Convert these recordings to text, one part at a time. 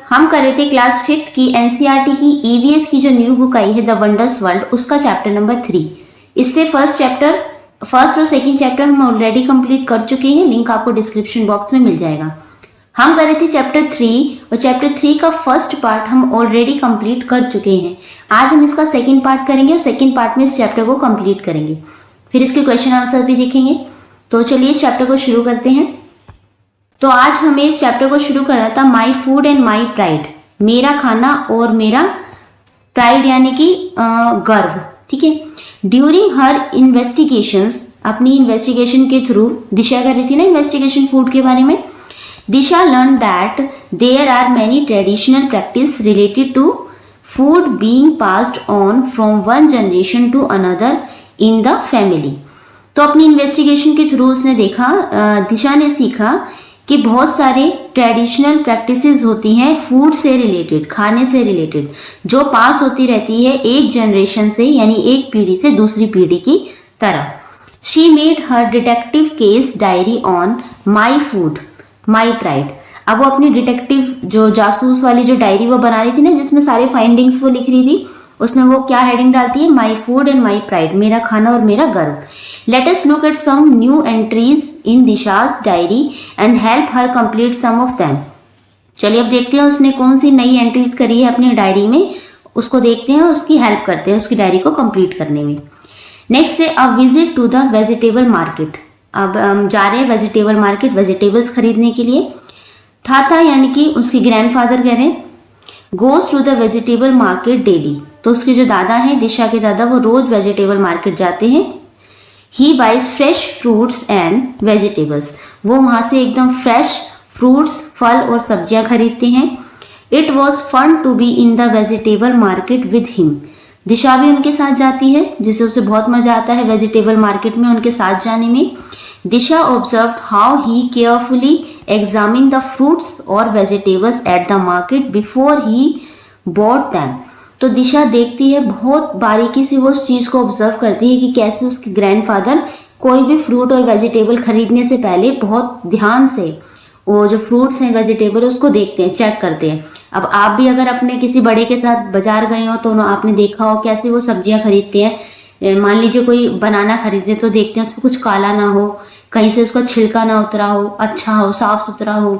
हम कर रहे थे क्लास 5th की एनसीईआरटी की ईवीएस की जो न्यू बुक आई है द वंडर्स वर्ल्ड, उसका चैप्टर नंबर 3। इससे फर्स्ट और सेकंड चैप्टर हम ऑलरेडी कंप्लीट कर चुके हैं, लिंक आपको डिस्क्रिप्शन बॉक्स में मिल जाएगा। हम कर रहे थे चैप्टर 3 और चैप्टर 3 का फर्स्ट पार्ट हम ऑलरेडी कंप्लीट कर चुके हैं। आज हम इसका सेकंड पार्ट करेंगे और सेकंड पार्ट में इस चैप्टर को कंप्लीट करेंगे, फिर इसके क्वेश्चन आंसर भी देखेंगे। तो चलिए चैप्टर को शुरू करते हैं। तो आज हमें इस चैप्टर को शुरू करना था माई फूड एंड माई प्राइड, मेरा खाना और मेरा प्राइड यानी कि गर्व। ठीक है। ड्यूरिंग हर इन्वेस्टिगेशंस, अपनी इन्वेस्टिगेशन के थ्रू दिशा कर रही थी ना इन्वेस्टिगेशन फूड के बारे में। Disha learn that there are many traditional practice related to food being passed on from one generation to another in the family. तो अपनी इन्वेस्टिगेशन के थ्रू उसने देखा, दिशा ने सीखा कि बहुत सारे ट्रेडिशनल प्रैक्टिसेस होती हैं फूड से रिलेटेड, खाने से रिलेटेड, जो पास होती रहती है एक जनरेशन से यानी एक पीढ़ी से दूसरी पीढ़ी की तरह। She made her detective case diary on my food my pride. अब वो अपनी डिटेक्टिव जो जासूस वाली जो डायरी वो बना रही थी ना, जिसमें सारे फाइंडिंग्स वो लिख रही थी, उसमें वो क्या हेडिंग डालती है, my food and my pride, मेरा खाना और मेरा गर्व। Let us look at some new entries in Disha's diary and help her complete some of them. चलिए अब देखते हैं उसने कौन सी नई एंट्रीज करी है अपनी डायरी में, उसको देखते हैं और उसकी हेल्प करते हैं उसकी डायरी को कंप्लीट करने में। नेक्स्ट है a visit to the vegetable market. अब हम जा रहे हैं वेजिटेबल मार्केट, वेजिटेबल्स खरीदने के लिए। था यानी कि उसके ग्रैंडफादर कह रहे हैं goes to the vegetable market daily. तो उसके जो दादा हैं, दिशा के दादा, वो रोज वेजिटेबल मार्केट जाते हैं। He buys fresh fruits and vegetables, वो वहाँ से एकदम फ्रेश फ्रूट्स, फल और सब्जियां खरीदते हैं। It was fun to be in the vegetable market with him. Disha भी उनके साथ जाती है, जिससे उसे बहुत मजा आता है वेजिटेबल मार्केट में उनके साथ जाने में। Disha observe how he carefully examine the fruits और vegetables at the market before he bought them. तो दिशा देखती है, बहुत बारीकी से वो उस चीज़ को ऑब्जर्व करती है कि कैसे उसके ग्रैंडफादर कोई भी फ्रूट और वेजिटेबल खरीदने से पहले बहुत ध्यान से वो जो फ्रूट्स हैं वेजिटेबल उसको देखते हैं, चेक करते हैं। अब आप भी अगर अपने किसी बड़े के साथ बाजार गए हो तो आपने देखा हो कैसे वो सब्जियां खरीदते हैं। मान लीजिए कोई बनाना खरीदे तो देखते हैं उसमें कुछ काला ना हो, कहीं से उसका छिलका ना उतरा हो, अच्छा हो, साफ सुथरा हो,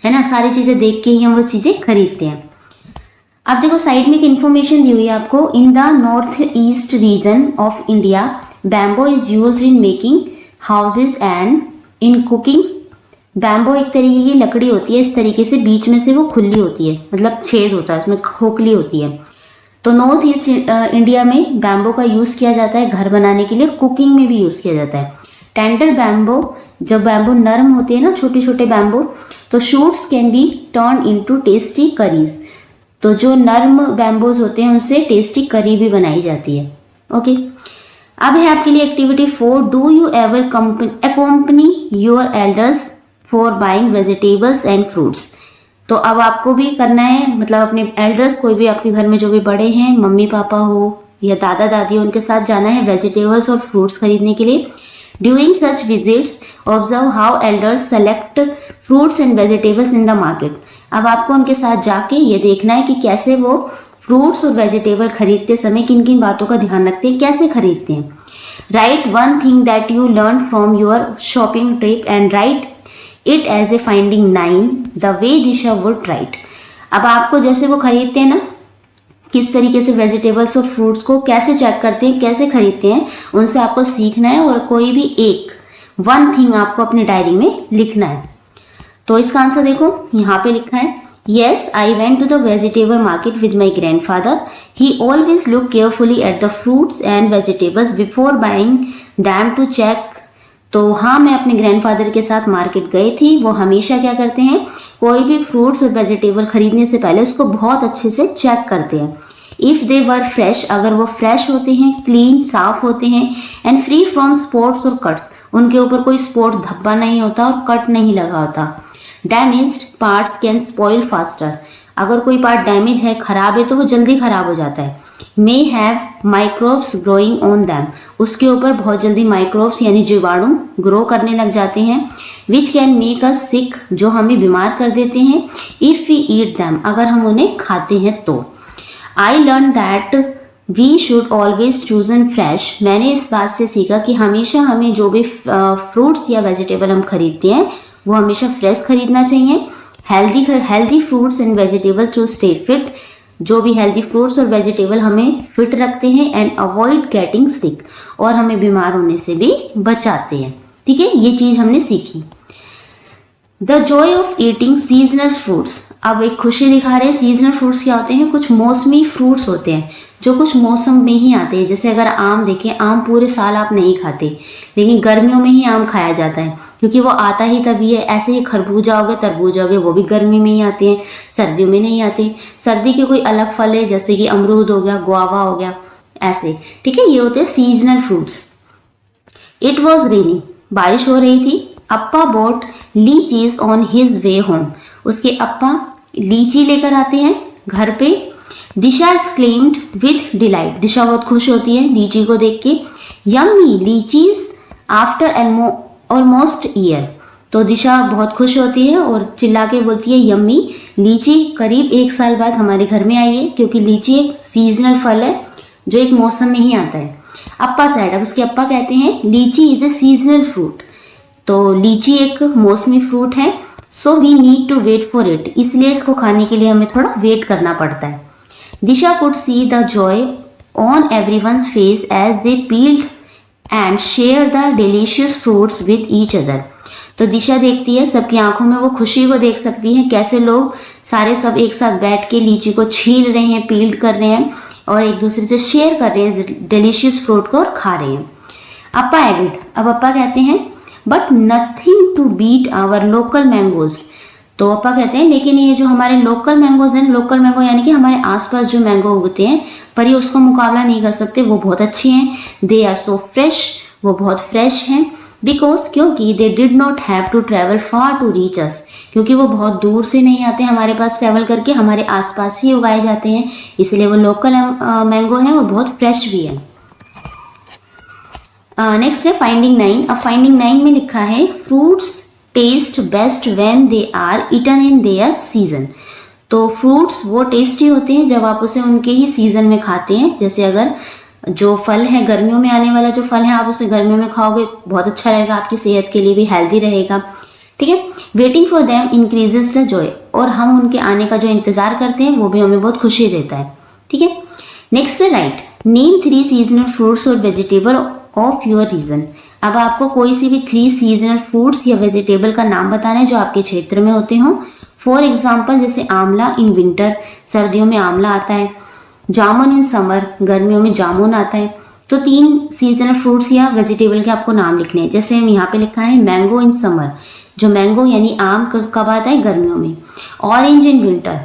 है ना। सारी चीज़ें देख के ही हम वो चीज़ें खरीदते हैं। अब देखो साइड में एक इन्फॉर्मेशन दी हुई है आपको। In the north east region of India bamboo is used in making houses and in cooking. Bamboo एक तरीके की लकड़ी होती है, इस तरीके से बीच में से वो खुली होती है, मतलब छेद होता है उसमें, खोखली होती है। तो नॉर्थ ईस्ट इंडिया में बैम्बो का यूज़ किया जाता है घर बनाने के लिए, और कुकिंग में भी यूज़ किया जाता है। टेंडर बैम्बो, जब बैम्बो नरम होते हैं ना, छोटे छोटे बैम्बो, तो shoots can be turn into tasty curries. तो जो नर्म बैम्बोज होते हैं उनसे टेस्टी करी भी बनाई जाती है। ओके। अब है आपके लिए activity 4, do you ever accompany your elders for buying vegetables and fruits. तो अब आपको भी करना है, मतलब अपने एल्डर्स, कोई भी आपके घर में जो भी बड़े हैं, मम्मी पापा हो या दादा दादी हो, उनके साथ जाना है वेजिटेबल्स और फ्रूट्स खरीदने के लिए। During such visits observe how elders select fruits and vegetables in the market. अब आपको उनके साथ जाके ये देखना है कि कैसे वो फ्रूट्स और वेजिटेबल खरीदते समय किन किन बातों का ध्यान रखते हैं, कैसे खरीदते हैं। Write one thing that you learn from your shopping trip and write it as a finding 9 the way Disha would write. अब आपको जैसे वो खरीदते हैं ना, किस तरीके से वेजिटेबल्स और फ्रूट्स को कैसे चेक करते हैं, कैसे खरीदते हैं, उनसे आपको सीखना है और कोई भी एक वन थिंग आपको अपनी डायरी में लिखना है। तो इसका आंसर देखो यहाँ पे लिखा है, yes I went to the vegetable market with my grandfather, he always look carefully at the fruits and vegetables before buying them to check. तो हाँ, मैं अपने ग्रैंडफादर के साथ मार्केट गई थी, वो हमेशा क्या करते हैं, कोई भी फ्रूट्स और वेजिटेबल खरीदने से पहले उसको बहुत अच्छे से चेक करते हैं। इफ़ दे वर फ्रेश, अगर वो फ्रेश होते हैं, क्लीन, साफ होते हैं, एंड फ्री फ्रॉम स्पॉट्स और कट्स, उनके ऊपर कोई स्पॉट धब्बा नहीं होता और कट नहीं लगा होता। Damaged parts can spoil faster, अगर कोई पार्ट डैमेज है, खराब है, तो वो जल्दी खराब हो जाता है। May have microbes growing on them, उसके ऊपर बहुत जल्दी माइक्रोब्स यानी जीवाणु ग्रो करने लग जाते हैं। विच कैन मेक अस सिक, जो हमें बीमार कर देते हैं, इफ़ वी ईट दैम, अगर हम उन्हें खाते हैं तो। I learn that we should always choose fresh, मैंने इस बात से सीखा कि हमेशा हमें जो भी फ्रूट्स या वेजिटेबल हम खरीदते हैं वो हमेशा फ्रेश खरीदना चाहिए। Healthy fruits and vegetables to stay fit, जो भी हेल्दी फ्रूट्स और वेजिटेबल हमें फिट रखते हैं, एंड अवॉइड गेटिंग सिक, और हमें बीमार होने से भी बचाते हैं। ठीक है, ये चीज़ हमने सीखी। The Joy of eating seasonal fruits, अब एक खुशी दिखा रहे हैं। सीजनल फ्रूट्स क्या होते हैं? कुछ मौसमी फ्रूट्स होते हैं जो कुछ मौसम में ही आते हैं। जैसे अगर आम देखें, आम पूरे साल आप नहीं खाते, लेकिन गर्मियों में ही आम खाया जाता है क्योंकि वो आता ही तभी है। ऐसे ही खरबूजा हो गए, तरबूजा हो गए, वो भी गर्मी में ही आते हैं, सर्दियों में नहीं आते। सर्दी के कोई अलग फल है जैसे कि अमरूद हो गया, गुआवा हो गया, ऐसे। ठीक है, ये होते हैं seasonal fruits. It was raining, बारिश हो रही थी। Appa bought lychees on his way home, उसके अप्पा लीची लेकर आते हैं घर पे। Disha exclaimed with delight, Disha बहुत खुश होती है लीची को देख के। Yummy lychees after almost year, तो दिशा बहुत खुश होती है और चिल्ला के बोलती है यम्मी, लीची करीब 1 साल बाद हमारे घर में आई है, क्योंकि लीची एक सीजनल फल है जो एक मौसम में ही आता है। अप्पा सैड, अब उसके अप्पा कहते हैं लीची इज ए सीजनल फ्रूट, तो लीची एक मौसमी फ्रूट है। So we need to wait for it, इसलिए इसको खाने के लिए हमें थोड़ा वेट करना पड़ता है। Disha could see the joy on everyone's face as they peeled and share the delicious fruits with each other, तो दिशा देखती है, सबकी आंखों में वो खुशी को देख सकती है, कैसे लोग सारे सब एक साथ बैठ के लीची को छील रहे हैं, पील्ड कर रहे हैं और एक दूसरे से शेयर कर रहे हैं डिलीशियस फ्रूट को और खा रहे हैं। अप्पा एडिड, अब अप्पा कहते हैं but nothing to beat our local mangoes, तो अप्पा कहते हैं लेकिन ये जो हमारे लोकल मैंगोज हैं, लोकल मैंगो यानी कि हमारे आसपास जो मैंगो उगते हैं, पर ये उसका मुकाबला नहीं कर सकते, वो बहुत अच्छे हैं। दे आर सो फ्रेश, वो बहुत फ्रेश हैं। बिकॉज, क्योंकि they did not have to travel far to reach us, क्योंकि वो बहुत दूर से नहीं आते हमारे पास ट्रैवल करके, हमारे आसपास ही उगाए जाते हैं, इसलिए वो लोकल मैंगो हैं, वो बहुत फ्रेश भी है। नेक्स्ट है फाइंडिंग 9। अब फाइंडिंग 9 में लिखा है fruits taste best when they are eaten in their season, तो फ्रूट्स वो टेस्टी होते हैं जब आप उसे उनके ही सीजन में खाते हैं। जैसे अगर जो फल है गर्मियों में आने वाला जो फल है, आप उसे गर्मियों में खाओगे, बहुत अच्छा रहेगा, आपकी सेहत के लिए भी हेल्दी रहेगा। ठीक है, waiting for them increases the Joy, और हम उनके आने का जो इंतजार करते हैं वो भी हमें बहुत खुशी देता है। ठीक है, नेक्स्ट है राइट, नेम 3 सीजनल फ्रूट्स और वेजिटेबल ऑफ योर रीजन। अब आपको कोई सी भी 3 सीजनल फ्रूट्स या वेजिटेबल का नाम बताना है जो आपके क्षेत्र में होते हों। फॉर एग्जाम्पल, जैसे आंवला इन विंटर, सर्दियों में आंवला आता है। जामुन इन समर, गर्मियों में जामुन आता है। तो 3 सीजनल फ्रूट्स या वेजिटेबल के आपको नाम लिखने हैं। जैसे हम यहाँ पे लिखा है मैंगो इन समर, जो मैंगो यानी आम कब आता है? गर्मियों में। ऑरेंज इन विंटर,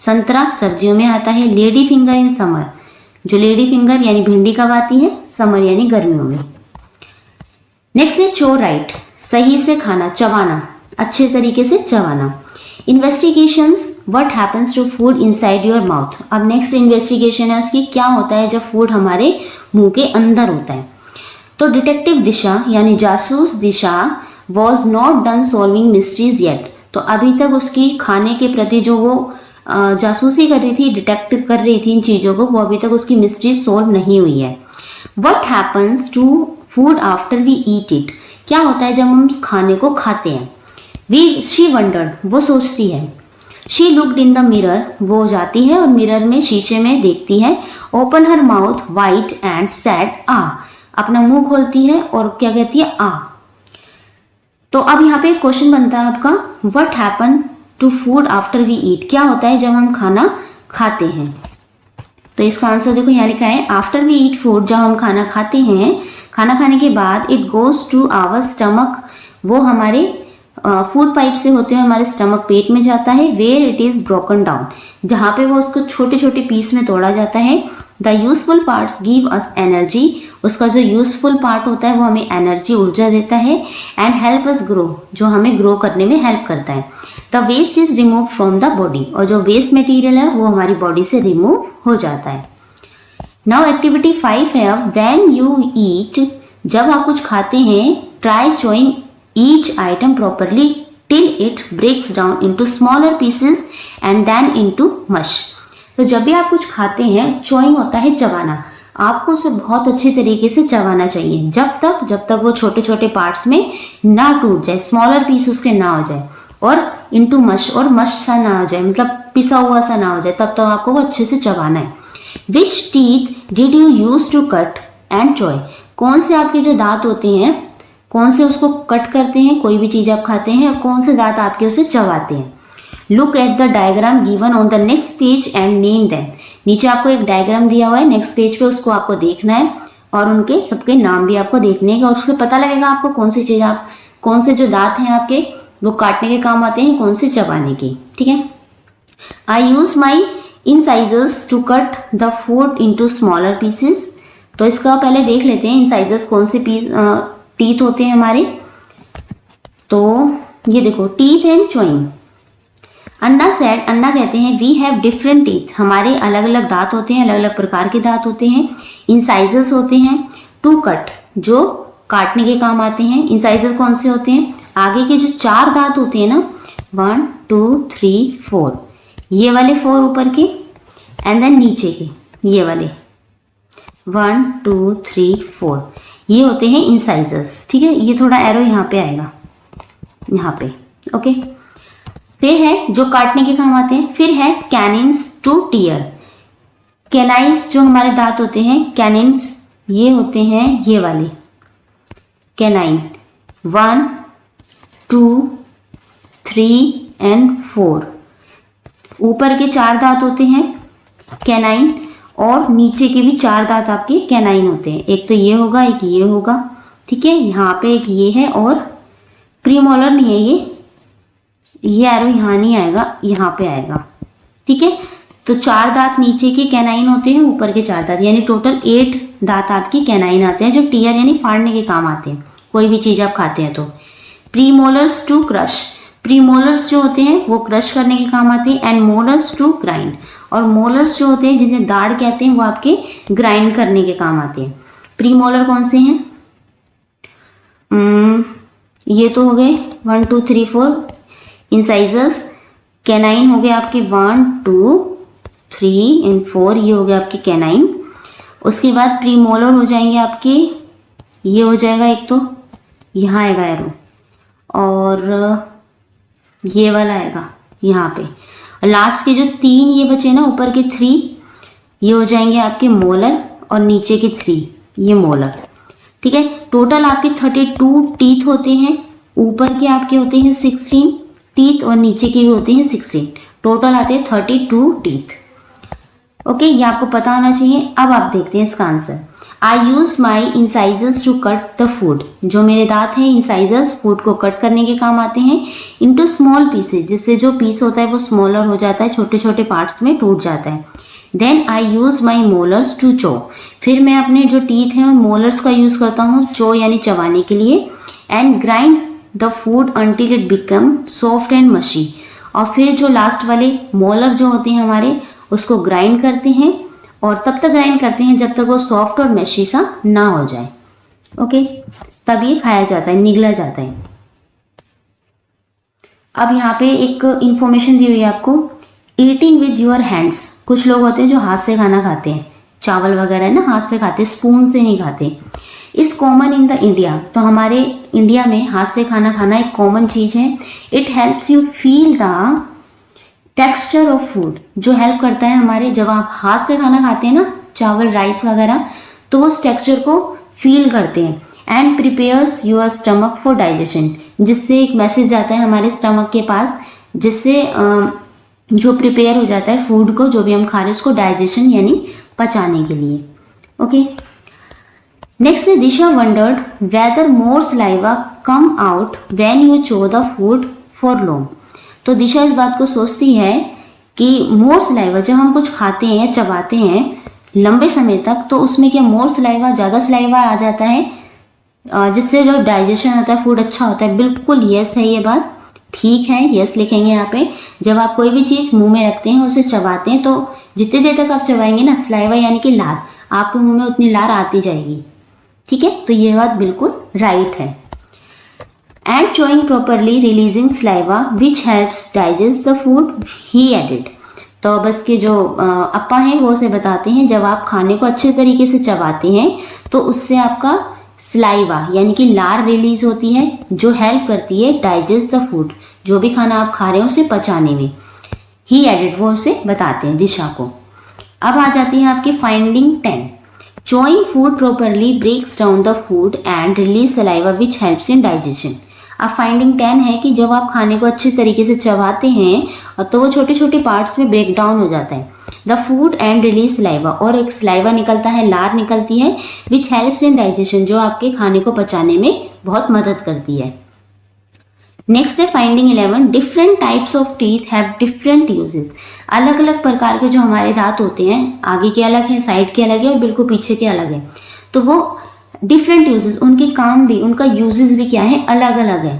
संतरा सर्दियों में आता है। लेडी फिंगर इन समर, जो लेडी फिंगर यानी भिंडी कब आती है? समर यानी गर्मियों में। नेक्स्ट है चो राइट, सही से खाना, चबाना, अच्छे तरीके से चबाना। Investigations, what happens to food inside your mouth. अब नेक्स्ट इन्वेस्टिगेशन है उसकी, क्या होता है जब फूड हमारे मुंह के अंदर होता है। तो डिटेक्टिव दिशा यानी जासूस Disha was not done solving mysteries yet, तो अभी तक उसकी खाने के प्रति जो वो जासूसी कर रही थी, डिटेक्ट कर रही थी इन चीज़ों को, वो अभी तक उसकी मिस्ट्री सोल्व नहीं हुई है। What happens to food after we eat it, क्या होता है जब हम खाने को खाते हैं। शी वंडर्ड, वो सोचती है। She looked in the mirror, वो जाती है और मिरर में शीशे में देखती है। Open her mouth wide and said ah, अपना मुंह खोलती है और क्या कहती है? आ। तो अब यहाँ पे क्वेश्चन बनता है आपका, what happen to food after we eat, क्या होता है जब हम खाना खाते हैं। तो इसका आंसर देखो यहाँ लिखा है, आफ्टर वी ईट फूड, जब हम खाना खाते हैं, खाना खाने के बाद it goes to our stomach, वो हमारे फूड पाइप से होते हुए हमारे स्टमक पेट में जाता है। Where it is broken down, जहाँ पे वो उसको छोटे छोटे पीस में तोड़ा जाता है। The useful parts give us energy, उसका जो यूजफुल पार्ट होता है वो हमें एनर्जी, ऊर्जा देता है। एंड हेल्प अस ग्रो, जो हमें ग्रो करने में हेल्प करता है। The waste is remove from the body, और जो वेस्ट मटेरियल है वो हमारी बॉडी से रिमूव हो जाता है। नाउ एक्टिविटी 5 है, अब व्हेन यू ईट, जब आप कुछ खाते हैं, try चोइंग each item properly till it breaks down into smaller pieces and then into mush. तो जब भी आप कुछ खाते हैं, चॉइंग होता है चबाना, आपको उसे बहुत अच्छे तरीके से चबाना चाहिए जब तक वो छोटे छोटे पार्ट्स में ना टूट जाए, स्मॉलर पीस उसके ना हो जाए, और इनटू मश, और मश सा ना हो जाए, मतलब पिसा हुआ सा ना हो जाए, तब तक आपको वो अच्छे से चबाना है. Which teeth did you use to cut and chew? कौन से आपके जो दांत होते हैं, कौन से उसको कट करते हैं, कोई भी चीज़ आप खाते हैं, और कौन से दांत आपके उसे चबाते हैं. Look at the diagram given on the next page and name them. नीचे आपको एक डायग्राम दिया हुआ है नेक्स्ट पेज पे, उसको आपको देखना है और उनके सबके नाम भी आपको देखने हैं, और उससे पता लगेगा आपको कौन सी चीज़, आप कौन से जो दांत हैं आपके वो काटने के काम आते हैं, कौन से चबाने के. ठीक है. I use my incisors to cut the food into smaller pieces. तो इसका पहले देख लेते हैं इंसाइजर्स कौन से पीस टीथ होते हैं हमारे. तो ये देखो, टीथ एंड चॉइंग. अन्ना सेड, अन्ना कहते हैं वी हैव डिफरेंट टीथ, हमारे अलग अलग दांत होते हैं, अलग अलग प्रकार के दांत होते हैं. इंसाइजर्स होते हैं टू कट, जो काटने के काम आते हैं. इंसाइजर्स कौन से होते हैं? आगे के जो 4 दांत होते हैं ना, 1 2 3 4, ये वाले 4 ऊपर के, एंड देन नीचे के ये वाले 1 2 3 4, ये होते हैं इंसाइजर्स. ठीक है. ये थोड़ा एरो यहाँ पे आएगा, यहाँ पे. ओके. फिर है जो काटने के काम आते हैं. फिर है कैनिन्स टू टीयर. कैनाइन्स जो हमारे दांत होते हैं, कैनिन्स ये होते हैं ये वाले कैनाइन, 1 2 3 एंड 4. ऊपर के 4 दांत होते हैं कैनाइन, और नीचे के भी 4 दांत आपके कैनाइन होते हैं. एक तो ये होगा, एक ये होगा. ठीक है. यहाँ पे एक ये है, और प्रीमोलर नहीं है ये एरो यहाँ नहीं आएगा, यहाँ पे आएगा. ठीक है. तो 4 दांत नीचे के कैनाइन होते हैं, ऊपर के 4 दांत, यानी टोटल 8 दांत आपके कैनाइन आते हैं, जो टीयर यानी फाड़ने के काम आते हैं, कोई भी चीज़ आप खाते हैं तो. Premolars to crush. प्रीमोलर्स जो होते हैं वो क्रश करने के काम आते हैं, एंड मोलर्स टू ग्राइंड. और मोलर्स जो होते हैं, जिन्हें दाढ़ कहते हैं, वो आपके ग्राइंड करने के काम आते हैं. प्रीमोलर कौन से हैं? ये तो हो गए 1 2 3 4 इंसाइजर्स. कैनाइन हो गए आपके 1 2 3 एंड 4, ये हो गए आपके कैनाइन. उसके बाद प्रीमोलर हो जाएंगे आपके, ये हो जाएगा एक तो यहाँ आएगा एरो, और ये वाला आएगा यहाँ पे. लास्ट के जो 3 ये बचे ना, ऊपर के 3, ये हो जाएंगे आपके मोलर, और नीचे के 3 ये मोलर. ठीक है. टोटल आपके 32 टीथ होते हैं. ऊपर के आपके होते हैं 16 टीथ, और नीचे के भी होते हैं 16. टोटल आते हैं 32 टीथ. ओके. ये आपको पता होना चाहिए. अब आप देखते हैं इसका answer. I use my incisors to cut the food. जो मेरे दांत हैं इंसाइजर्स, फूड को कट करने के काम आते हैं. इंटू स्मॉल पीसेज, जिससे जो पीस होता है वो स्मॉलर हो जाता है, छोटे छोटे पार्ट्स में टूट जाता है. Then I use my molars to chew. फिर मैं अपने जो टीथ हैं मोलर्स का यूज़ करता हूँ चो यानी चबाने के लिए. And grind the food until it become soft and मशी. और फिर जो लास्ट वाले मोलर जो होते हैं हमारे, उसको ग्राइंड करते हैं, और तब तक ग्राइंड करते हैं जब तक वो सॉफ्ट और मैशी सा ना हो जाए. ओके. तब ये खाया जाता है, निगला जाता है. अब यहाँ पे एक इंफॉर्मेशन दी हुई है आपको. Eating with your hands. कुछ लोग होते हैं जो हाथ से खाना खाते हैं, चावल वगैरह है ना, हाथ से खाते, स्पून से नहीं खाते. Is common in the India. तो हमारे इंडिया में हाथ से खाना खाना एक कॉमन चीज़ है. It helps you feel the texture of food. जो हेल्प करता है हमारे, जब आप हाथ से खाना खाते हैं ना, चावल राइस वगैरह, तो वो उस टेक्सचर को फील करते हैं. And prepares your stomach for digestion. जिससे एक मैसेज जाता है हमारे स्टमक के पास, जिससे जो प्रिपेयर हो जाता है फूड को, जो भी हम खा रहे हैं उसको डाइजेशन यानी पचाने के लिए. Okay. Next Disha wondered whether more saliva come out when you chew the food for long. तो दिशा इस बात को सोचती है कि मोर सलाइवा, जब हम कुछ खाते हैं, चबाते हैं लंबे समय तक, तो उसमें क्या मोर सलाइवा, ज़्यादा सलाइवा आ जाता है, जिससे जो डाइजेशन होता है, फूड अच्छा होता है. बिल्कुल यस है ये बात, ठीक है, यस लिखेंगे यहाँ पे. जब आप कोई भी चीज़ मुंह में रखते हैं, उसे चबाते हैं, तो जितनी देर तक आप चबाएंगे ना, सलाइवा यानी कि लार, आपके मुंह में उतनी लार आती जाएगी. ठीक है. तो ये बात बिल्कुल राइट है. and chewing properly releasing saliva which helps digest the food, he added। तो अब इसके जो अप्पा हैं वो उसे बताते हैं जब आप खाने को अच्छे तरीके से चबाते हैं तो उससे आपका सलाइवा यानी कि लार रिलीज होती है जो हेल्प करती है डाइजेस्ट द फूड, जो भी खाना आप खा रहे हैं उसे पचाने में। ही एडेड वो उसे बताते हैं दिशा को। अब आ जाती है आपकी finding 10। Chewing food properly breaks down the food and release saliva which helps in digestion. अब फाइंडिंग 10 है कि जब आप खाने को अच्छे तरीके से चबाते हैं तो वो छोटे छोटे पार्ट्स में ब्रेक डाउन हो जाता है the food and release saliva, और एक सलाइवा निकलता है, लार निकलती है विच हेल्प्स इन डाइजेशन, जो आपके खाने को पचाने में बहुत मदद करती है। नेक्स्ट है finding 11। Different types of teeth have different uses. अलग अलग प्रकार के जो हमारे दांत होते हैं, आगे के अलग हैं, साइड के अलग है और बिल्कुल पीछे के अलग है, तो वो डिफरेंट यूजेस, उनके काम भी, उनका यूजेस भी क्या है, अलग अलग है।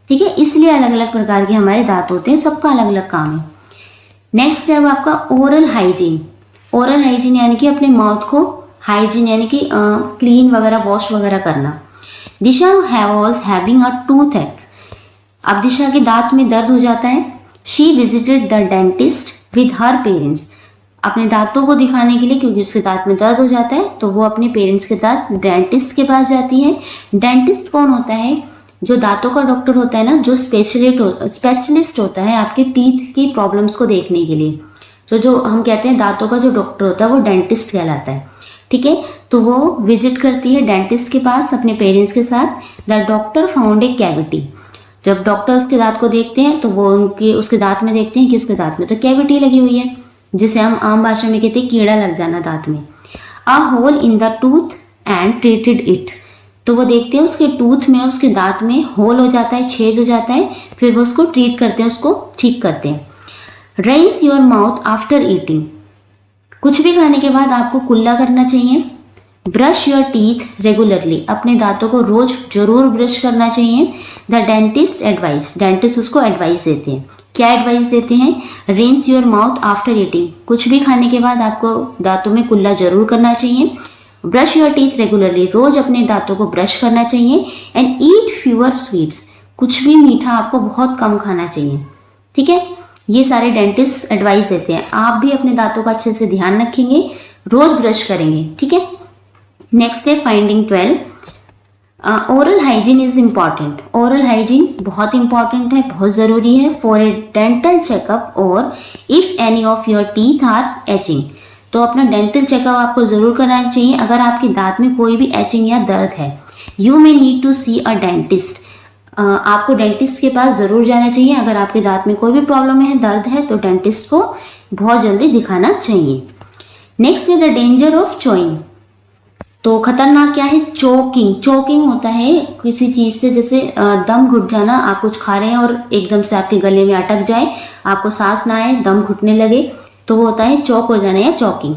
ठीक है, इसलिए अलग अलग प्रकार के हमारे दांत होते हैं, सबका अलग अलग काम है। नेक्स्ट है अब आपका ओरल हाइजीन। ओरल हाइजीन यानी कि अपने माउथ को हाइजीन यानी कि क्लीन वगैरह, वॉश वगैरह करना। दिशा वॉज हैविंग अ टूथ एक। अब दिशा के दांत में दर्द हो जाता है। She visited the dentist with her parents. अपने दांतों को दिखाने के लिए, क्योंकि उसके दांत में दर्द हो जाता है, तो वो अपने पेरेंट्स के साथ डेंटिस्ट के पास जाती है। डेंटिस्ट कौन होता है? जो दांतों का डॉक्टर होता है ना, जो स्पेशलिस्ट होता है आपके टीथ की प्रॉब्लम्स को देखने के लिए। तो जो हम कहते हैं दांतों का जो डॉक्टर होता है वो डेंटिस्ट कहलाता है। ठीक है, तो वो विजिट करती है डेंटिस्ट के पास अपने पेरेंट्स के साथ। The doctor found a cavity. जब डॉक्टर उसके दांत को देखते हैं तो वो उसके दांत में देखते हैं कि उसके दांत में तो कैविटी लगी हुई है, जिसे हम आम भाषा में कहते हैं कीड़ा लग जाना दांत में। A hole in the tooth and treated it. तो वो देखते हैं उसके टूथ में, उसके दांत में होल हो जाता है, छेद हो जाता है, फिर वो उसको ट्रीट करते हैं, उसको ठीक करते हैं। Rinse your mouth after eating. कुछ भी खाने के बाद आपको कुल्ला करना चाहिए। Brush your teeth regularly. अपने दांतों को रोज जरूर ब्रश करना चाहिए। The dentist advice. डेंटिस्ट उसको एडवाइस देते हैं। क्या एडवाइस देते हैं? Rinse your mouth after eating. कुछ भी खाने के बाद आपको दांतों में कुल्ला जरूर करना चाहिए। Brush your teeth regularly. रोज अपने दांतों को ब्रश करना चाहिए। And eat fewer sweets. कुछ भी मीठा आपको बहुत कम खाना चाहिए। ठीक है, ये सारे डेंटिस्ट एडवाइस देते हैं। आप भी अपने दांतों का अच्छे से ध्यान रखेंगे, रोज ब्रश करेंगे। ठीक है, नेक्स्ट है finding 12। Oral hygiene is important. Oral hygiene बहुत इंपॉर्टेंट है, बहुत ज़रूरी है फॉर ए डेंटल चेकअप और if any of your teeth are aching. तो अपना डेंटल चेकअप आपको ज़रूर कराना चाहिए अगर आपके दांत में कोई भी एचिंग या दर्द है। You may need to see a dentist. आपको डेंटिस्ट के पास ज़रूर जाना चाहिए। अगर आपके दांत में कोई भी प्रॉब्लम है, दर्द है, तो डेंटिस्ट को बहुत जल्दी दिखाना चाहिए। नेक्स्ट है द डेंजर ऑफ चॉइंग। तो खतरनाक क्या है? चोकिंग। चोकिंग होता है किसी चीज़ से, जैसे दम घुट जाना। आप कुछ खा रहे हैं और एकदम से आपके गले में अटक जाए, आपको सांस ना आए, दम घुटने लगे, तो वो होता है चोक हो जाना या choking.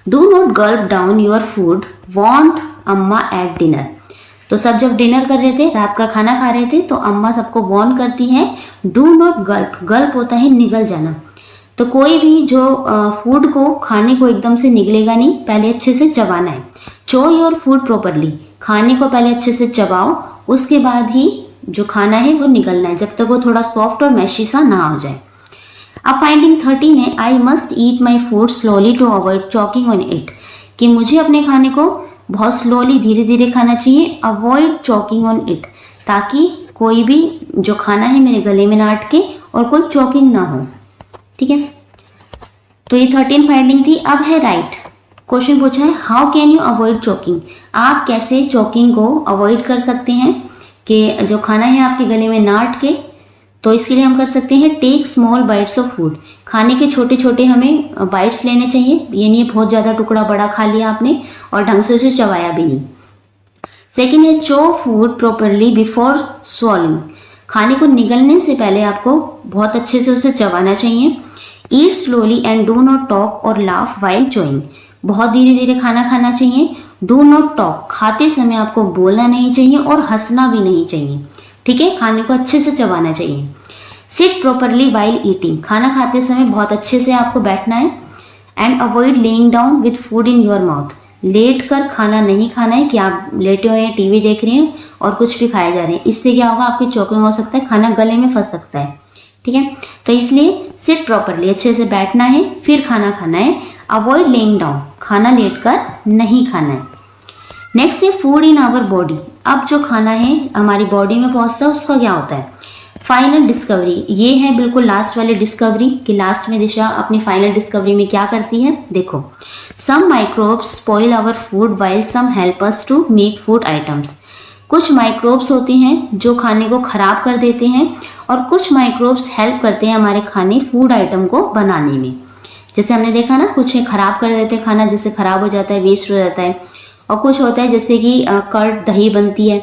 Do not Gulp down your food, want अम्मा एट डिनर। तो सब जब डिनर कर रहे थे, रात का खाना खा रहे थे, तो अम्मा सबको वार्न करती हैं डू नॉट गल्प। गल्प होता है निगल जाना। तो कोई भी जो फूड को, खाने को एकदम से निगलेगा नहीं, पहले अच्छे से चबाना है। चो योर फूड प्रॉपरली। खाने को पहले अच्छे से चबाओ, उसके बाद ही जो खाना है वो निगलना है, जब तक वो थोड़ा सॉफ्ट और मैशी सा ना हो जाए। अब फाइंडिंग 13 है I must eat my food slowly to avoid choking on it. कि मुझे अपने खाने को बहुत स्लोली, धीरे धीरे खाना चाहिए, अवॉइड चॉकिंग ऑन इट, ताकि कोई भी जो खाना है मेरे गले में ना अटके और कोई चॉकिंग ना हो। ठीक है, तो ये 13 फाइंडिंग थी। अब है राइट। क्वेश्चन पूछा है how can you avoid choking. आप कैसे चॉकिंग को अवॉइड कर सकते हैं कि जो खाना है आपके गले में ना अटके। तो इसके लिए हम कर सकते हैं take small bites of food. खाने के छोटे छोटे हमें बाइट्स लेने चाहिए। ये नहीं बहुत ज़्यादा टुकड़ा बड़ा खा लिया आपने और ढंग से उसे चबाया भी नहीं। सेकेंड है चो फूड प्रॉपरली बिफोर स्वॉलिंग। खाने को निगलने से पहले आपको बहुत अच्छे से उसे चबाना चाहिए। Eat slowly and do not talk or laugh while chewing. बहुत धीरे धीरे खाना खाना चाहिए। डू नॉट टॉक, खाते समय आपको बोलना नहीं चाहिए और हंसना भी नहीं चाहिए। ठीक है, खाने को अच्छे से चबाना चाहिए। Sit properly while eating. खाना खाते समय बहुत अच्छे से आपको बैठना है। And avoid lying down with food in your mouth. लेट कर खाना नहीं खाना है कि आप लेटे हुए हैं, टीवी देख रहे हैं और कुछ भी खाए जा रहे हैं। इससे क्या होगा, आपकी चोकिंग हो सकता है, खाना गले में फंस सकता है। ठीक है, तो इसलिए सिट प्रॉपरली, अच्छे से बैठना है, फिर खाना खाना है। अवॉइड लेइंग डाउन, खाना लेट कर नहीं खाना है। नेक्स्ट है फूड इन आवर बॉडी। अब जो खाना है हमारी बॉडी में पहुंचता है उसका क्या होता है? Final discovery. ये है बिल्कुल लास्ट वाली डिस्कवरी कि लास्ट में दिशा अपनी फाइनल डिस्कवरी में क्या करती है। देखो, some microbes spoil our food while some help us to make food items. कुछ माइक्रोब्स होते हैं जो खाने को खराब कर देते हैं और कुछ माइक्रोब्स हेल्प करते हैं हमारे खाने फूड आइटम को बनाने में। जैसे हमने देखा ना, कुछ खराब कर देते हैं खाना, जैसे खराब हो जाता है, वेस्ट हो जाता है। और कुछ होता है जैसे कि कर्ड, दही बनती है,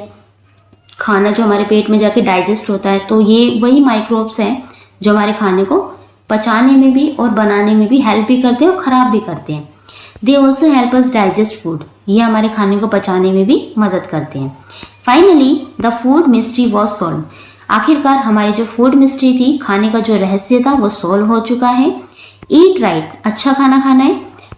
खाना जो हमारे पेट में जाके डाइजेस्ट होता है। तो ये वही माइक्रोब्स हैं जो हमारे खाने को पचाने में भी और बनाने में भी हेल्प भी करते हैं और ख़राब भी करते हैं। They also help us digest food. ये हमारे खाने को पचाने में भी मदद करते हैं। Finally the food mystery was solve. आखिरकार हमारी जो फूड मिस्ट्री थी, खाने का जो रहस्य था, वो सॉल्व हो चुका है। ईट राइट, अच्छा खाना खाना है।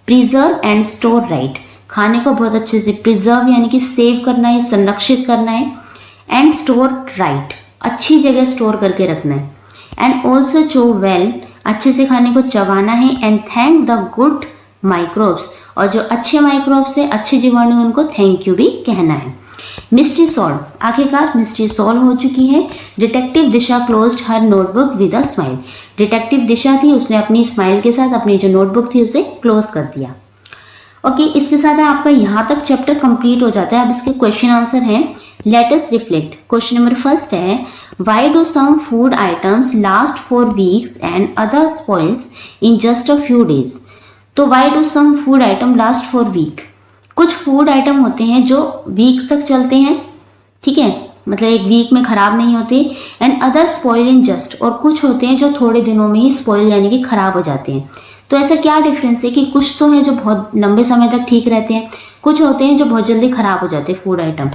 प्रिजर्व एंड स्टोर राइट, खाने को बहुत अच्छे से प्रिजर्व यानी कि सेव करना है, संरक्षित करना है। एंड स्टोर राइट, अच्छी जगह स्टोर करके रखना है। एंड ऑल्सो चो वेल, अच्छे से खाने को चबाना है। And thank the good microbes, और जो अच्छे माइक्रोब्स है, अच्छे जीवाणु, उनको थैंक यू भी कहना है। मिस्ट्री सॉल्व, आखिरकार मिस्ट्री सॉल्व हो चुकी है। Detective Disha closed her notebook with a smile. Detective Disha थी, उसने अपनी स्माइल के साथ अपनी जो नोटबुक थी उसे क्लोज कर दिया। ओके, इसके साथ आपका यहाँ तक चैप्टर कंप्लीट हो जाता है। अब इसके क्वेश्चन आंसर हैं। Let us reflect. Question number first है, why do some food items last for weeks and other spoils in just a few days. तो why do some food item last for week. कुछ food item होते हैं जो week तक चलते हैं, ठीक है, मतलब एक वीक में खराब नहीं होते। And other spoil in just, और कुछ होते हैं जो थोड़े दिनों में ही स्पॉइल यानी कि खराब हो जाते हैं। तो ऐसा क्या डिफरेंस है कि कुछ तो हैं जो बहुत लंबे समय तक ठीक रहते हैं, कुछ होते हैं जो बहुत जल्दी खराब हो जाते हैं फूड आइटम।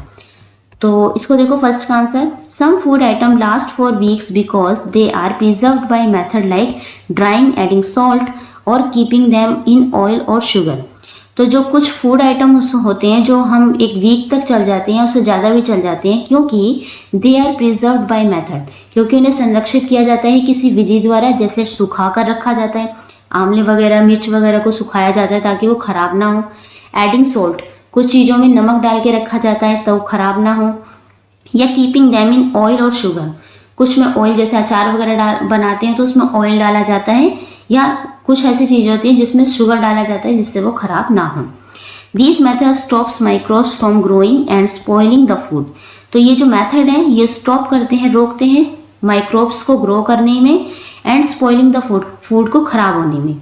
तो इसको देखो, फर्स्ट का answer, some food item last for weeks because they are preserved by method like drying, adding salt और कीपिंग देम इन ऑयल और शुगर। तो जो कुछ फूड आइटम होते हैं जो हम एक वीक तक चल जाते हैं, उससे ज़्यादा भी चल जाते हैं, क्योंकि they are preserved by method, क्योंकि उन्हें संरक्षित किया जाता है किसी विधि द्वारा। जैसे सुखा कर रखा जाता है, आंवले वगैरह, मिर्च वगैरह को सुखाया जाता है ताकि वो खराब ना हो। एडिंग सॉल्ट, कुछ चीज़ों में नमक डाल के रखा जाता है तो खराब ना हो। या कीपिंग दैम इन ऑयल और शुगर, कुछ में ऑयल, जैसे अचार वगैरह बनाते हैं तो उसमें ऑयल डाला जाता है, या कुछ ऐसी चीज़ें होती हैं जिसमें शुगर डाला जाता है जिससे वो खराब ना हो। These method stops microbes from growing and spoiling the food. तो ये जो मेथड है ये स्टॉप करते हैं, रोकते हैं माइक्रोब्स को ग्रो करने में and spoiling the food, food को खराब होने में।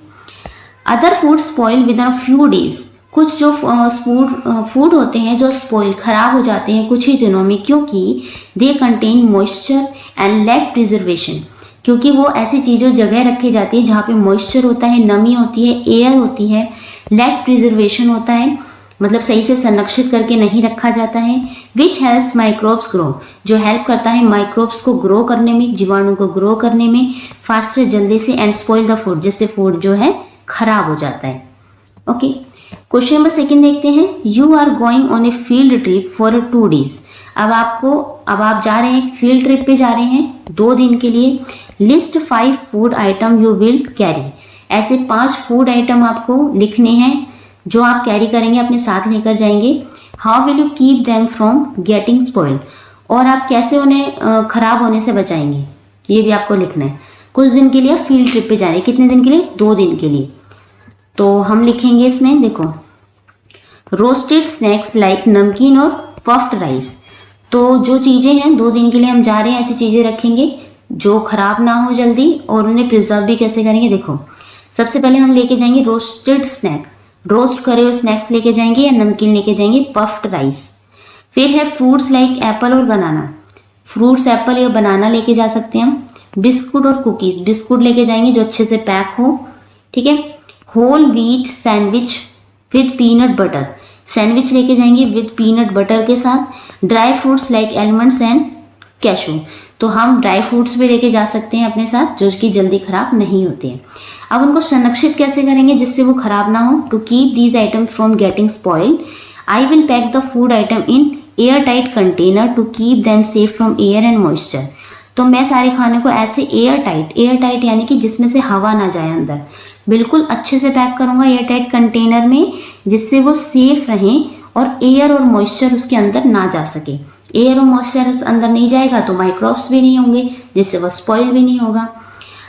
Other food spoil with in a few days, कुछ जो फूड होते हैं जो स्पॉइल, खराब हो जाते हैं कुछ ही दिनों में, क्योंकि they contain moisture and lack preservation, क्योंकि वो ऐसी चीज़ों जगह रखी जाती है जहाँ पे मॉइस्चर होता है, नमी होती है, एयर होती है, लैक प्रिजर्वेशन होता है, मतलब सही से संरक्षित करके नहीं रखा जाता है। विच हेल्प्स माइक्रोब्स ग्रो, जो हेल्प करता है माइक्रोब्स को ग्रो करने में, जीवाणु को ग्रो करने में फास्टर, जल्दी से। एंड स्पॉइल द फूड, जिससे फूड जो है खराब हो जाता है। ओके, क्वेश्चन नंबर सेकंड देखते हैं। You are going on a field trip for 2 days। अब आप जा रहे हैं, फील्ड ट्रिप पे जा रहे हैं 2 दिन के लिए। List 5 food item you will carry. ऐसे 5 फूड आइटम आपको लिखने हैं जो आप कैरी करेंगे, अपने साथ लेकर जाएंगे। How will you keep them from getting spoiled, और आप कैसे उन्हें खराब होने से बचाएंगे, ये भी आपको लिखना है। कुछ दिन के लिए फील्ड ट्रिप पे जा रहे हैं, कितने दिन के लिए? 2 दिन के लिए। तो हम लिखेंगे इसमें, देखो, रोस्टेड स्नैक्स लाइक नमकीन और पफ्ड राइस। तो जो चीज़ें हैं 2 दिन के लिए हम जा रहे हैं, ऐसी चीज़ें रखेंगे जो खराब ना हो जल्दी, और उन्हें प्रिजर्व भी कैसे करेंगे। देखो, सबसे पहले हम लेके जाएंगे रोस्टेड स्नैक, रोस्ट करे हुए स्नैक्स लेके जाएंगे, या नमकीन लेके जाएंगे, पफ्ड राइस। फिर है फ्रूट्स लाइक एप्पल और बनाना, फ्रूट्स एप्पल या बनाना लेके जा सकते हैं हम। बिस्कुट और कुकीज़, बिस्कुट लेके जाएंगे जो अच्छे से पैक हो, ठीक है। Whole wheat sandwich with peanut butter, sandwich लेके जाएंगे विद पीनट बटर के साथ। Dry fruits like almonds and cashew, तो हम ड्राई फ्रूट्स भी लेके जा सकते हैं अपने साथ, जो कि जल्दी खराब नहीं होते हैं। अब उनको संरक्षित कैसे करेंगे जिससे वो खराब ना हो? To keep these item from getting spoiled, I will pack the food item in air tight container to keep them safe from air and moisture. तो मैं सारे खाने को ऐसे एयर टाइट यानी कि जिसमें से हवा ना जाए अंदर, बिल्कुल अच्छे से पैक करूंगा एयर टाइट कंटेनर में, जिससे वो सेफ रहें और एयर और मॉइस्चर उसके अंदर ना जा सके। एयर और मॉइस्चर अंदर नहीं जाएगा तो माइक्रोब्स भी नहीं होंगे, जिससे वो स्पॉइल भी नहीं होगा।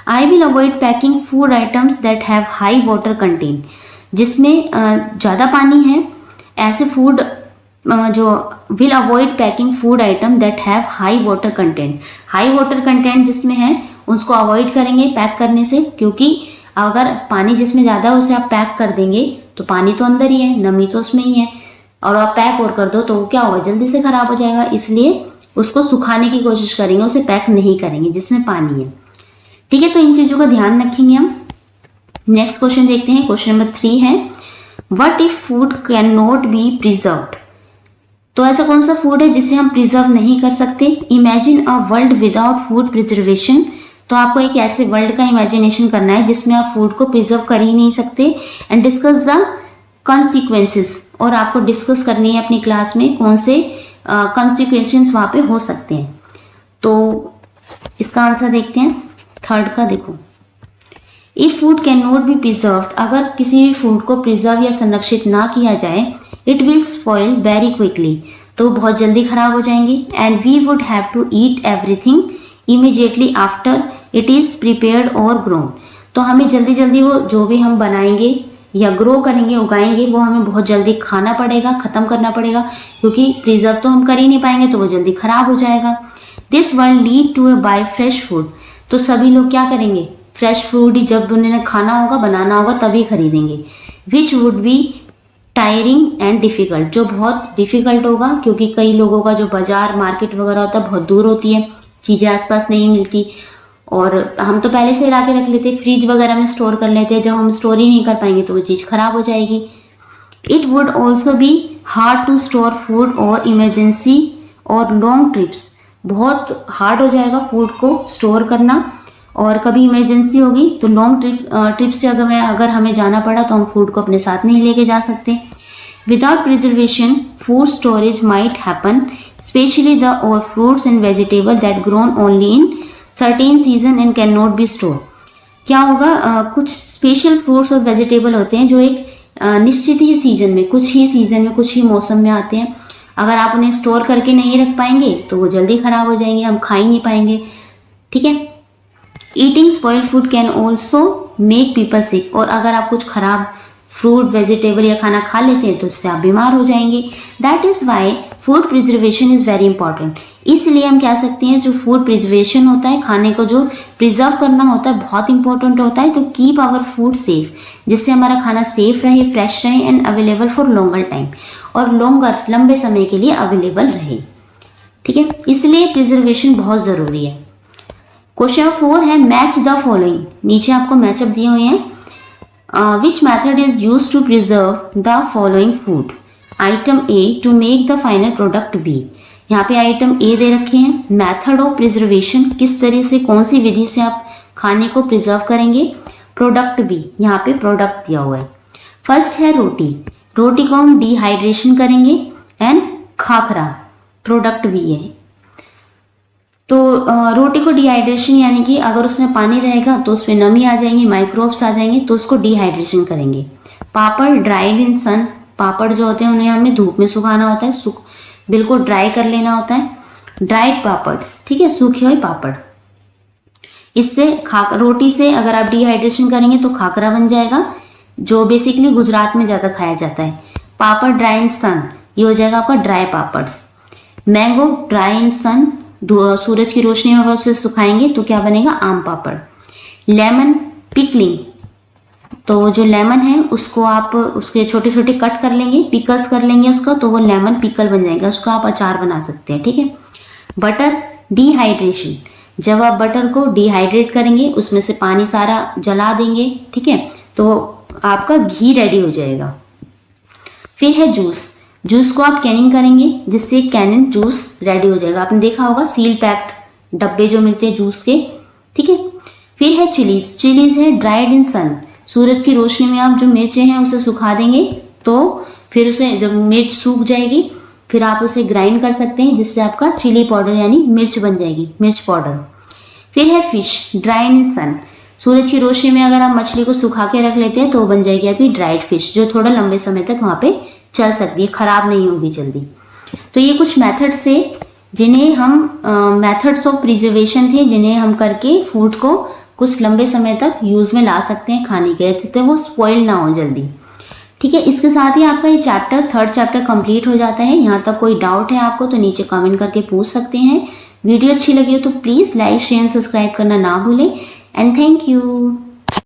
I will avoid packing food items that have high water content, जिसमें ज़्यादा पानी है ऐसे फूड जो will avoid packing food item that have high water content. High water content जिसमें है उसको अवॉइड करेंगे पैक करने से, क्योंकि अगर पानी जिसमें ज़्यादा है उसे आप पैक कर देंगे तो पानी तो अंदर ही है, नमी तो उसमें ही है, और आप पैक और कर दो तो वो क्या होगा, जल्दी से खराब हो जाएगा। इसलिए उसको सुखाने की कोशिश करेंगे, उसे पैक नहीं करेंगे जिसमें पानी है। ठीक है, तो इन चीज़ों का ध्यान रखेंगे हम। नेक्स्ट क्वेश्चन देखते हैं। क्वेश्चन नंबर 3 है, what if food can not B preserved. तो ऐसा कौन सा फूड है जिसे हम प्रिजर्व नहीं कर सकते? Imagine a world without food preservation. तो आपको एक ऐसे वर्ल्ड का इमेजिनेशन करना है जिसमें आप फूड को प्रिजर्व कर ही नहीं सकते। एंड डिस्कस द कॉन्सिक्वेंसेस, और आपको डिस्कस करनी है अपनी क्लास में कौन से कॉन्सिक्वेंसेस वहाँ पे हो सकते हैं। तो इसका आंसर देखते हैं, थर्ड का देखो। If food can not B preserved, अगर किसी भी फूड को प्रिजर्व या संरक्षित ना किया जाए, it will spoil very quickly, तो बहुत जल्दी खराब हो जाएंगे। And we would have to eat everything immediately after it is prepared और ग्रोन। तो हमें जल्दी जल्दी वो जो भी हम बनाएंगे या ग्रो करेंगे, उगाएंगे, वो हमें बहुत जल्दी खाना पड़ेगा, ख़त्म करना पड़ेगा, क्योंकि प्रिजर्व तो हम कर ही नहीं पाएंगे तो वो जल्दी खराब हो जाएगा। This world lead to buy fresh food. तो सभी लोग क्या करेंगे, फ्रेश फूड ही जब उन्हें खाना होगा, बनाना होगा तभी खरीदेंगे। Which would be tiring and difficult, जो बहुत डिफ़िकल्ट होगा, क्योंकि कई लोगों का जो बाजार मार्केट वगैरह होता है बहुत दूर होती है, चीज़ें आसपास नहीं मिलती, और हम तो पहले से ला के रख लेते, फ्रिज वगैरह में स्टोर कर लेते हैं। जब हम स्टोर ही नहीं कर पाएंगे तो वो चीज़ खराब हो जाएगी। It would also be hard to store food और इमरजेंसी और लॉन्ग ट्रिप्स, बहुत हार्ड हो जाएगा फूड को स्टोर करना, और कभी इमरजेंसी होगी तो लॉन्ग ट्रिप से अगर हमें जाना पड़ा तो हम फूड को अपने साथ नहीं लेके जा सकते। Without preservation food storage might happen, specially the or fruits and vegetable that grown only in certain season and can not be store. क्या होगा, कुछ स्पेशल फ्रूट्स और वेजिटेबल होते हैं जो एक निश्चित ही सीजन में, कुछ ही सीजन में, कुछ ही मौसम में आते हैं। अगर आप उन्हें स्टोर करके नहीं रख पाएंगे तो वो जल्दी खराब हो जाएंगे, हम खा ही नहीं पाएंगे। ठीक है, eating spoiled food can also make people sick, और अगर आप कुछ खराब फ्रूट वेजिटेबल या खाना खा लेते हैं तो उससे आप बीमार हो जाएंगे। That is why food preservation is very important. इसलिए हम कह सकते हैं जो फूड प्रिजर्वेशन होता है, खाने को जो प्रिजर्व करना होता है, बहुत इंपॉर्टेंट होता है। तो कीप आवर फूड सेफ, जिससे हमारा खाना सेफ रहे, फ्रेश रहे and available for longer time, और लंबे समय के लिए अवेलेबल रहे। ठीक है, इसलिए प्रिजर्वेशन बहुत ज़रूरी है। क्वेश्चन 4 है, मैच द फॉलोइंग। नीचे आपको मैचअप दिए हुए हैं। Which method is use to preserve the following food? Item A, to make the final product B. यहाँ पे आइटम ए दे रखे हैं। मैथड ऑफ प्रिजर्वेशन, किस तरह से, कौन सी विधि से आप खाने को प्रिजर्व करेंगे। प्रोडक्ट बी, यहाँ पे प्रोडक्ट दिया हुआ है। फर्स्ट है रोटी, रोटी को हम डिहाइड्रेशन करेंगे। एंड खाखरा, प्रोडक्ट बी है। तो रोटी को डिहाइड्रेशन यानी कि अगर उसमें पानी रहेगा तो उसमें नमी आ जाएंगी, माइक्रोब्स आ जाएंगे, तो उसको डिहाइड्रेशन करेंगे। पापड़ ड्राइड इन सन, पापड़ जो होते हैं उन्हें हमें धूप में सुखाना होता है, बिल्कुल ड्राई कर लेना होता है। ड्राइड पापड्स, ठीक है, सूखे हुए पापड़। इससे रोटी से अगर आप डिहाइड्रेशन करेंगे तो खाकरा बन जाएगा, जो बेसिकली गुजरात में ज़्यादा खाया जाता है। पापड़ ड्राई इन सन, ये हो जाएगा आपका ड्राई पापड्स। मैंगो ड्राई इन सन, सूरज की रोशनी में उसे सुखाएंगे तो क्या बनेगा, आम पापड़। लेमन पिकलिंग, तो जो लेमन है उसको आप उसके छोटे छोटे कट कर लेंगे, पिकल्स कर लेंगे उसका, तो वो लेमन पिकल बन जाएगा, उसको आप अचार बना सकते हैं। ठीक है। बटर डिहाइड्रेशन, जब आप बटर को डिहाइड्रेट करेंगे, उसमें से पानी सारा जला देंगे, ठीक है, तो आपका घी रेडी हो जाएगा। फिर है जूस, जूस को आप कैनिंग करेंगे जिससे कैनिंग जूस रेडी हो जाएगा। आपने देखा होगा सील पैक्ड डब्बे जो मिलते हैं जूस के, ठीक है। फिर है चिलीज, चिलीज है ड्राइड इन सन, सूरज की रोशनी में आप जो मिर्चें हैं उसे सुखा देंगे तो फिर उसे जब मिर्च सूख जाएगी फिर आप उसे ग्राइंड कर सकते हैं, जिससे आपका चिली पाउडर यानी मिर्च बन जाएगी, मिर्च पाउडर। फिर है फिश ड्राइड इन सन, सूरज की रोशनी में अगर आप मछली को सुखा के रख लेते हैं तो बन जाएगी आपकी ड्राइड फिश, जो थोड़ा लंबे समय तक वहाँ पे चल सकती है, खराब नहीं होगी जल्दी। तो ये कुछ मेथड्स थे जिन्हें हम मेथड्स ऑफ प्रिजर्वेशन थे, जिन्हें हम करके फूड को कुछ लंबे समय तक यूज़ में ला सकते हैं खाने के, तो वो स्पॉइल ना हो जल्दी, ठीक है। इसके साथ ही आपका ये चैप्टर, थर्ड चैप्टर कंप्लीट हो जाता है। यहाँ तक कोई डाउट है आपको तो नीचे कमेंट करके पूछ सकते हैं। वीडियो अच्छी लगी हो तो प्लीज़ लाइक शेयर सब्सक्राइब करना ना भूलें एंड थैंक यू।